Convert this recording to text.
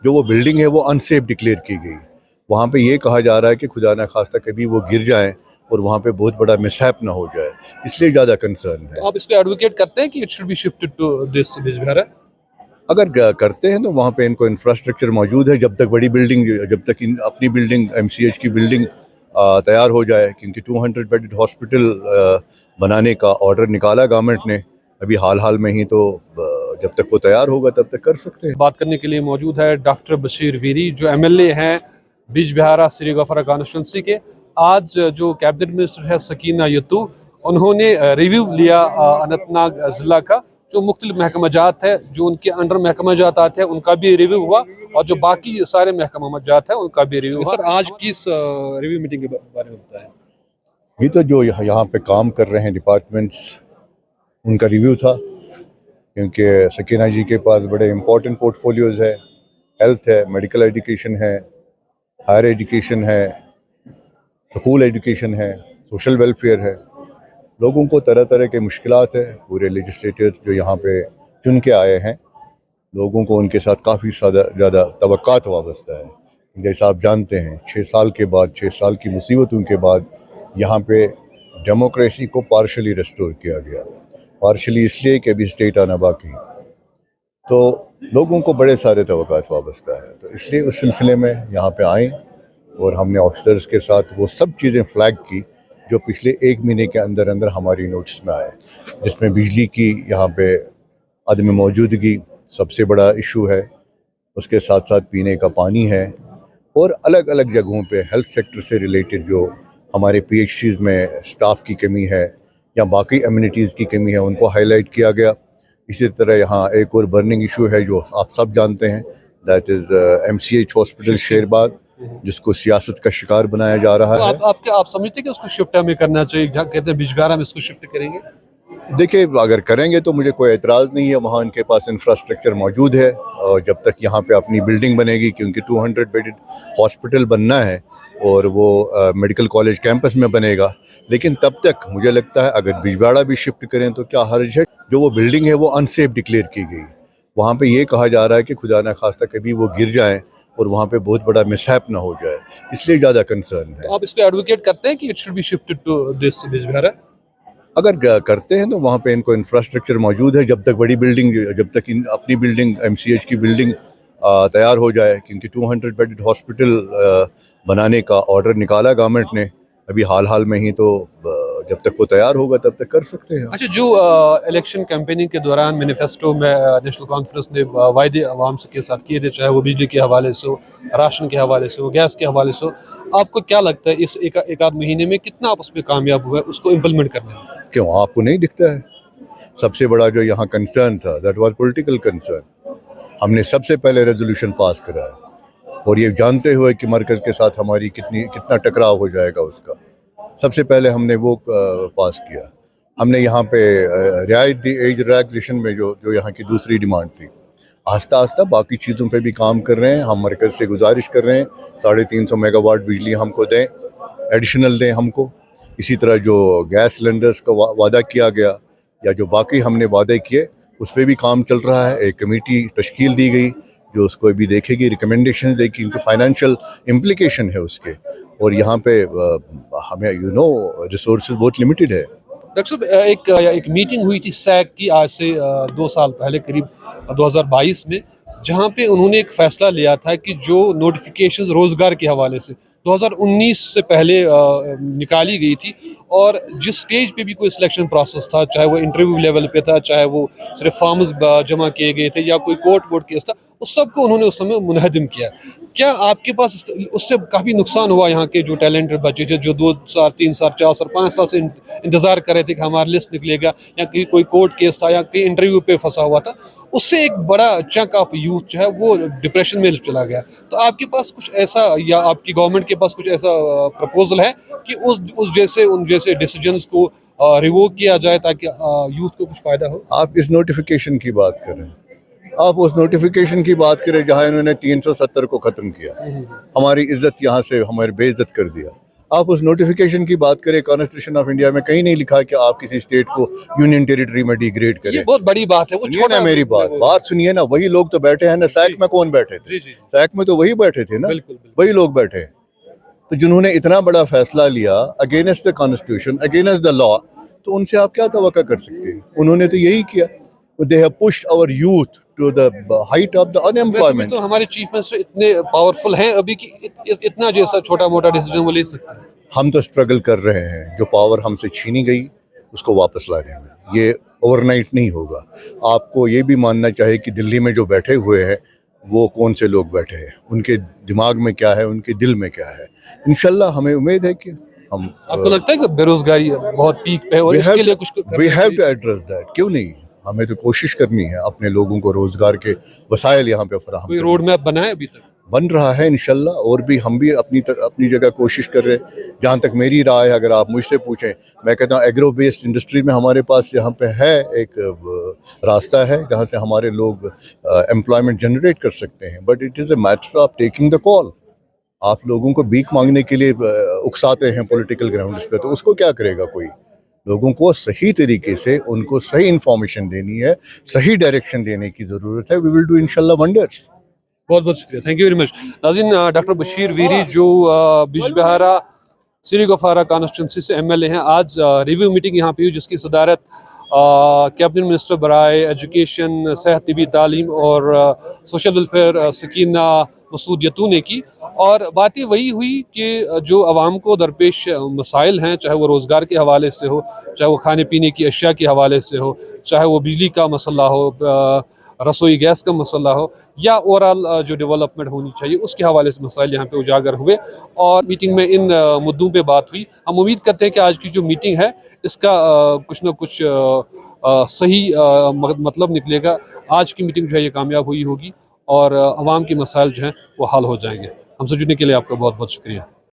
جو وہ بلڈنگ ہے وہ انسیف ڈکلیئر کی گئی. وہاں پہ یہ کہا جا رہا ہے کہ خدا نہ خواستہ کبھی وہ گر جائیں اور وہاں پہ بہت بڑا مسہیپ نہ ہو جائے، اس لیے زیادہ کنسرن ہے. آپ اس کو ایڈوکیٹ کرتے ہیں کہ it should be shifted to this Bijbehara? اگر کرتے ہیں تو وہاں پہ ان کو انفراسٹرکچر موجود ہے. جب تک بڑی بلڈنگ، جب تک اپنی بلڈنگ MCH کی بلڈنگ تیار ہو جائے، کیونکہ 200 بیڈڈ ہاسپٹل بنانے کا آرڈر نکالا گورنمنٹ نے ابھی حال میں ہی، تو جب تک وہ تیار ہوگا تب تک کر سکتے ہیں. بات کرنے کے لیے موجود ہے ڈاکٹر بشیر ویری، جو MLA ہیں بیج بہارا سری گفرا کانسٹیچوئنسی کے. آج جو کیبنٹ منسٹر ہے سکینہ یتو، انہوں نے ریویو لیا اننت ناگ ضلع کا. جو مختلف محکمہ جات ہے، جو ان کے انڈر محکمہ جات آتے ہیں، ان کا بھی ریویو ہوا، اور جو باقی سارے محکمہ جات ہیں ان کا بھی ریویو ہوا. سر آج کی اس ریویو میٹنگ کے بارے میں بتائیں. یہ تو جو یہاں پہ کام کر رہے ہیں ڈپارٹمنٹس، ان کا ریویو تھا، کیونکہ سکینہ جی کے پاس بڑے امپورٹنٹ پورٹ فولیوز ہے. ہیلتھ ہے، میڈیکل ایجوکیشن ہے، ہائر ایجوکیشن ہے، اسکول ایجوکیشن ہے، سوشل ویلفیئر ہے. لوگوں کو طرح طرح کے مشکلات ہے. پورے لیجسلیٹر جو یہاں پہ چن کے آئے ہیں، لوگوں کو ان کے ساتھ کافی زیادہ توقعات وابستہ ہے. جیسا آپ جانتے ہیں 6 سال کے بعد، 6 سال کی مصیبتوں کے بعد یہاں پہ ڈیموکریسی کو پارشلی ریسٹور کیا گیا. پارشلی اس لیے کہ ابھی اسٹیٹ آنا باقی ہے، تو لوگوں کو بڑے سارے توقعات وابستہ ہے. تو اس لیے اس سلسلے میں یہاں پہ آئیں، اور ہم نے آفیسرز کے ساتھ وہ سب چیزیں فلیگ کی جو پچھلے 1 مہینے کے اندر ہماری نوٹس میں آئے، جس میں بجلی کی یہاں پہ عدم موجودگی سب سے بڑا ایشو ہے. اس کے ساتھ ساتھ پینے کا پانی ہے، اور الگ الگ جگہوں پہ ہیلتھ سیکٹر سے ریلیٹڈ جو ہمارے PHCs میں سٹاف کی کمی ہے یا باقی امینٹیز کی کمی ہے، ان کو ہائی لائٹ کیا گیا. اسی طرح یہاں ایک اور برننگ ایشو ہے جو آپ سب جانتے ہیں، that is MCH hospital Sher Bagh, جس کو سیاست کا شکار بنایا جا رہا ہے. آپ سمجھتے ہیں کہ اس کو شفٹ ہمیں کرنا چاہیے، جہاں کہتے ہیں بیج بہارا میں اس کو شفٹ کریں گے؟ دیکھیں، اگر کریں گے تو مجھے کوئی اعتراض نہیں ہے. وہاں ان کے پاس انفراسٹرکچر موجود ہے، اور جب تک یہاں پہ اپنی بلڈنگ بنے گی، کیونکہ 200 بیڈڈ ہاسپٹل بننا ہے اور وہ میڈیکل کالج کیمپس میں بنے گا. لیکن تب تک مجھے لگتا ہے اگر بیج بہارا بھی شفٹ کریں تو کیا حرج ہے. جو وہ بلڈنگ ہے وہ انسیف ڈکلیئر کی گئی. وہاں پہ یہ کہا جا رہا ہے کہ خدا نہ خواستہ کبھی وہ گر جائیں اور وہاں پہ بہت بڑا مسہیپ نہ ہو جائے، اس لیے زیادہ کنسرن ہے. آپ اس کو ایڈوکیٹ کرتے ہیں کہ it should be shifted to this Bijbehara? اگر کرتے ہیں تو وہاں پہ ان کو انفراسٹرکچر موجود ہے. جب تک بڑی بلڈنگ، جب تک اپنی بلڈنگ MCH کی بلڈنگ تیار ہو جائے، کیونکہ 200 بیڈڈ ہاسپٹل بنانے کا آرڈر نکالا گورنمنٹ نے ابھی حال میں ہی، تو جب تک وہ تیار ہوگا تب تک کر سکتے ہیں. اچھا، جو الیکشن کیمپیننگ کے دوران مینیفیسٹو میں نیشنل کانفرنس نے وعدے عوام کے ساتھ کیے تھے، چاہے وہ بجلی کے حوالے سے ہو، راشن کے حوالے سے ہو، گیس کے حوالے سے ہو، آپ کو کیا لگتا ہے اس ایک آدھ مہینے میں کتنا آپ اس میں کامیاب ہوئے اس کو امپلیمنٹ کرنے میں؟ کیوں آپ کو نہیں دکھتا ہے؟ سب سے بڑا جو یہاں کنسرن تھا، دیٹ واز پولیٹیکل کنسرن. ہم نے سب سے پہلے ریزولوشن پاس کرا ہے، اور یہ جانتے ہوئے کہ مرکز کے ساتھ ہماری کتنا ٹکراؤ ہو جائے گا اس کا. سب سے پہلے ہم نے وہ پاس کیا. ہم نے یہاں پہ رعایت دی ایج ریلیکسیشن میں، جو یہاں کی دوسری ڈیمانڈ تھی. آہستہ آہستہ باقی چیزوں پہ بھی کام کر رہے ہیں. ہم مرکز سے گزارش کر رہے ہیں 350 میگا واٹ بجلی ہم کو دیں، ایڈیشنل دیں ہم کو. اسی طرح جو گیس سلنڈرز کا وعدہ کیا گیا یا جو باقی ہم نے وعدے کیے، اس پہ بھی کام چل رہا ہے. ایک کمیٹی تشکیل دی گئی جو اس کو بھی دیکھے گی، ریکمنڈیشن دے گی، کیونکہ فائنینشیل امپلیکیشن ہے اس کے. اور یہاں پہ ہمیں ریسورسز بہت لمیٹڈ ہے. ڈاکٹر صاحب، ایک میٹنگ ہوئی تھی SAC کی آج سے 2 سال پہلے، قریب 2022 میں، جہاں پہ انہوں نے ایک فیصلہ لیا تھا کہ جو نوٹیفیکیشنز روزگار کے حوالے سے 2019 سے پہلے نکالی گئی تھی، اور جس سٹیج پہ بھی کوئی سلیکشن پروسیس تھا، چاہے وہ انٹرویو لیول پہ تھا، چاہے وہ صرف فارمز جمع کیے گئے تھے یا کوئی کورٹ کیس تھا، اس سب کو انہوں نے اس سمے منہدم کیا. کیا آپ کے پاس اس سے کافی نقصان ہوا؟ یہاں کے جو ٹیلنٹڈ بچے تھے، جو 2 سال 3 سال 4 سال 5 سال سے انتظار کر رہے تھے کہ ہمارا لسٹ نکلے گا، یا کوئی کورٹ کیس تھا یا کوئی انٹرویو پہ پھنسا ہوا تھا، اس سے ایک بڑا چنک آف یوتھ جو ہے وہ ڈپریشن میں چلا گیا. تو آپ کے پاس کچھ ایسا، یا آپ کی گورنمنٹ کے پاس کچھ ایسا پرپوزل ہے کہ ان جیسے ڈیسیجنز کو ریووک کیا جائے تاکہ یوتھ کو کچھ فائدہ ہو؟ آپ اس نوٹیفیکیشن کی بات کریں، آپ اس نوٹیفیکیشن کی بات کریں جہاں انہوں نے 370 کو ختم کیا، ہماری عزت یہاں سے ہمارے بے عزت کر دیا. آپ اس نوٹیفیکیشن کی بات کریں، کانسٹیٹیوشن آف انڈیا میں کہیں نہیں لکھا کہ آپ کسی اسٹیٹ کو یونین ٹیریٹری میں ڈیگریڈ کریں. یہ بہت بڑی بات ہے. وہ سنیے نا میری بات سنیے نا. وہی لوگ تو بیٹھے ہیں نا. سیک میں کون بیٹھے تھے؟ سیک میں تو وہی بیٹھے تھے نا. وہی لوگ بیٹھے. تو جنہوں نے اتنا بڑا فیصلہ لیا against the constitution, against the law, تو ان سے آپ کیا توقع کر سکتے ہیں؟ انہوں نے تو یہی کیا. They have pushed our youth to the height of the unemployment. تو ہمارے چیف منسٹر اتنے پاورفل ہیں ابھی کہ اتنا جیسا چھوٹا موٹا ڈیسیجن وہ لے سکتے ہیں. ہم تو اسٹرگل کر رہے ہیں. جو پاور ہم سے چھینی گئی اس کو واپس لانے میں. یہ اوور نائٹ نہیں ہوگا. آپ کو یہ بھی ماننا چاہیے کہ دلی میں جو بیٹھے ہوئے ہیں وہ کون سے لوگ بیٹھے ہیں، ان کے دماغ میں کیا ہے، ان کے دل میں کیا ہے. انشاءاللہ ہمیں امید ہے کہ ہم. آپ کو لگتا ہے کہ بے روزگاری بہت پیک پہ ہے اور اس کے لیے کچھ we have to address that. کیوں نہیں؟ ہمیں تو کوشش کرنی ہے اپنے لوگوں کو روزگار کے وسائل یہاں پہ فراہم. کوئی روڈ میپ بنا ہے ابھی تک؟ بن رہا ہے انشاءاللہ. اور بھی ہم بھی اپنی جگہ کوشش کر رہے ہیں. جہاں تک میری رائے ہے، اگر آپ مجھ سے پوچھیں، میں کہتا ہوں ایگرو بیسڈ انڈسٹری میں ہمارے پاس یہاں پہ ہے ایک راستہ ہے جہاں سے ہمارے لوگ امپلائمنٹ جنریٹ کر سکتے ہیں. But it is a matter of taking the call. آپ لوگوں کو بھیک مانگنے کے لیے اکساتے ہیں پولیٹیکل گراؤنڈس پہ، تو اس کو کیا کرے گا کوئی؟ لوگوں کو صحیح طریقے سے ان کو صحیح انفارمیشن دینی ہے، صحیح ڈائریکشن دینے کی ضرورت ہے. وی ول ڈو انشاءاللہ ونڈرس. بہت بہت شکریہ. Thank you very much. ناظرین، ڈاکٹر بشیر ویری جو بیج بہارا سری گفارا کانسٹیٹوینسی سے ایم ایل اے ہیں، آج ریویو میٹنگ یہاں پہ ہوئی جس کی صدارت کیبنٹ منسٹر برائے ایجوکیشن، صحت، طبی تعلیم اور سوشل ویلفیئر سکینہ مسعود یتو نے کی. اور باتیں وہی ہوئی کہ جو عوام کو درپیش مسائل ہیں، چاہے وہ روزگار کے حوالے سے ہو، چاہے وہ کھانے پینے کی اشیاء کے حوالے سے ہو، چاہے وہ بجلی کا مسئلہ ہو، رسوئی گیس کا مسئلہ ہو، یا اوورال جو ڈیولپمنٹ ہونی چاہیے اس کے حوالے سے مسائل یہاں پہ اجاگر ہوئے اور میٹنگ میں ان مدعوں پہ بات ہوئی. ہم امید کرتے ہیں کہ آج کی جو میٹنگ ہے اس کا کچھ نہ کچھ صحیح مطلب نکلے گا. آج کی میٹنگ جو ہے یہ کامیاب ہوئی ہوگی اور عوام کے مسائل جو ہیں وہ حل ہو جائیں گے. ہم سے جڑنے کے لیے آپ کا بہت بہت شکریہ.